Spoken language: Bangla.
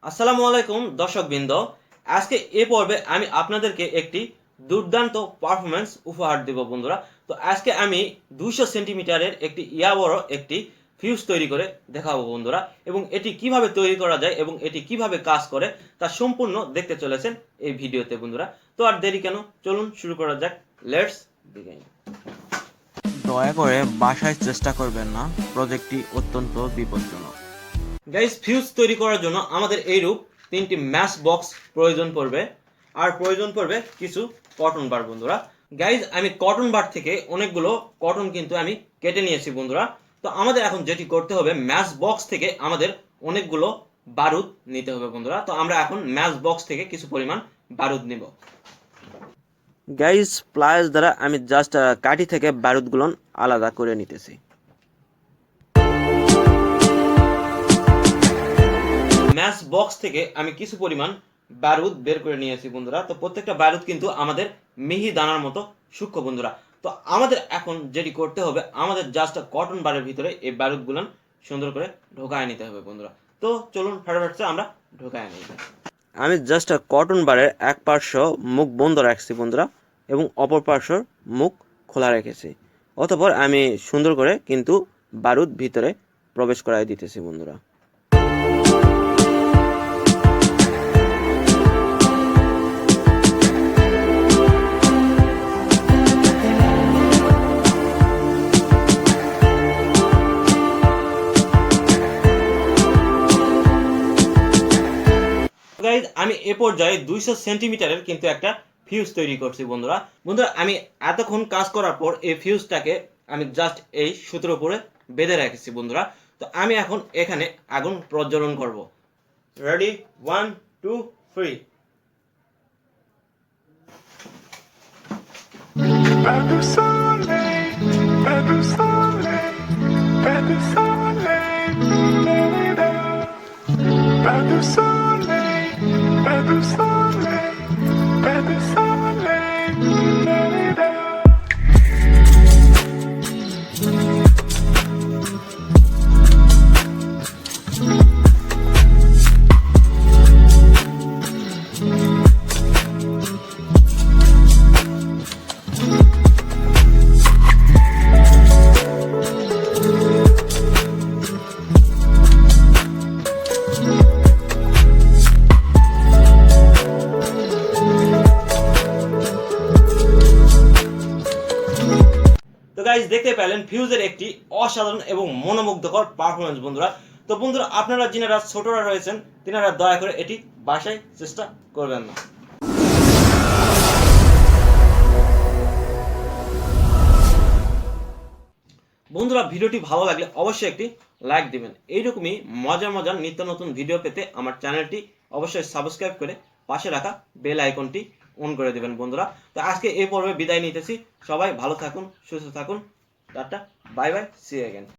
আসসালামু আলাইকুম দর্শকবৃন্দ। আজকে এই পর্বে আমি আপনাদেরকে একটি দুর্দান্ত পারফরমেন্স উপহার দেব বন্ধুরা। তো আজকে আমি 200 সেন্টিমিটারের একটি বড় একটি ফিউজ তৈরি করে দেখাবো বন্ধুরা, এবং এটি কিভাবে তৈরি করা যায় এবং এটি কিভাবে কাজ করে তা সম্পূর্ণ দেখতে চলেছেন এই ভিডিওতে বন্ধুরা। তো আর দেরি কেন, চলুন শুরু করা যাক। Let's begin. দয়া করে বাসায় চেষ্টা করবেন না, প্রজেক্টটি অত্যন্ত বিপজ্জনক। গাইস, ফিউজ তৈরি করার জন্য আমাদের এইরূপ তিনটি ম্যাচ বক্স প্রয়োজন পড়বে, আর প্রয়োজন পড়বে কিছু কটন বার বন্ধুরা। গাইস, আমি কটন বার থেকে অনেকগুলো কটন কিন্তু আমি কেটে নিয়েছি বন্ধুরা। তো আমাদের এখন যেটি করতে হবে, ম্যাচ বক্স থেকে আমাদের অনেকগুলো বারুদ নিতে হবে বন্ধুরা। তো আমরা এখন ম্যাচ বক্স থেকে কিছু পরিমাণ বারুদ নিব। গাইস, প্লাস দ্বারা আমি জাস্ট কাঠি থেকে বারুদগুলো আলাদা করে নিতেছি। ম্যাচ বক্স থেকে আমি কিছু পরিমাণ বারুদ বের করে নিয়েছি বন্ধুরা। তো প্রত্যেকটা বারুদ কিন্তু আমাদের মিহি দানার মতো সূক্ষ্ম বন্ধুরা। তো আমাদের এখন যেটি করতে হবে, আমাদের জাস্ট কটন বারের ভিতরে এই বারুদগুলো সুন্দর করে ঢোকায় নিতে হবে বন্ধুরা। তো চলুন ফটাফট আমরা ঢোকায় নিই। আমি জাস্ট কটন বারের এক পার্শ্ব মুখ বন্ধ রাখছি বন্ধুরা, এবং অপর পার্শ্ব মুখ খোলা রেখেছি। অতঃপর আমি সুন্দর করে কিন্তু বারুদ ভিতরে প্রবেশ করাই দিতেছি বন্ধুরা। গাইজ, আমি এ পর্যায়ে 200 সেন্টিমিটারের কিন্তু একটা ফিউজ তৈরি করছি বন্ধুরা। আমি এতক্ষণ কাজ করার পর এই ফিউজটাকে আমি জাস্ট এই সুতোর উপরে বেঁধে রেখেছি বন্ধুরা। তো আমি এখন এখানে আগুন প্রজ্বলন করব। Ready, 1 2 3। Pas de soleil, pas de soleil, pas de soleil, pas de soleil, pas de soleil, pas de soleil. তো গাইজ, দেখতে পেলেন ফিউজের একটি অসাধারণ এবং মনোমুগ্ধকর পারফরমেন্স বন্ধুরা। তো বন্ধুরা, আপনারা যিনারা ছোটরা রয়েছেন তিনারা দয়া করে এটি বাসায় চেষ্টা করবেন না। বন্ধুরা, ভিডিওটি ভালো লাগলে অবশ্যই একটি লাইক দিবেন। এইরকমই মজার মজার নিত্য নতুন ভিডিও পেতে আমার চ্যানেলটি অবশ্যই সাবস্ক্রাইব করে পাশে রাখা বেল আইকনটি অন করে দেবেন বন্ধুরা। তো আজকে এই পর্বে বিদায় নিতেছি। সবাই ভালো থাকুন, সুস্থ থাকুন। Tata, bye bye, see you again.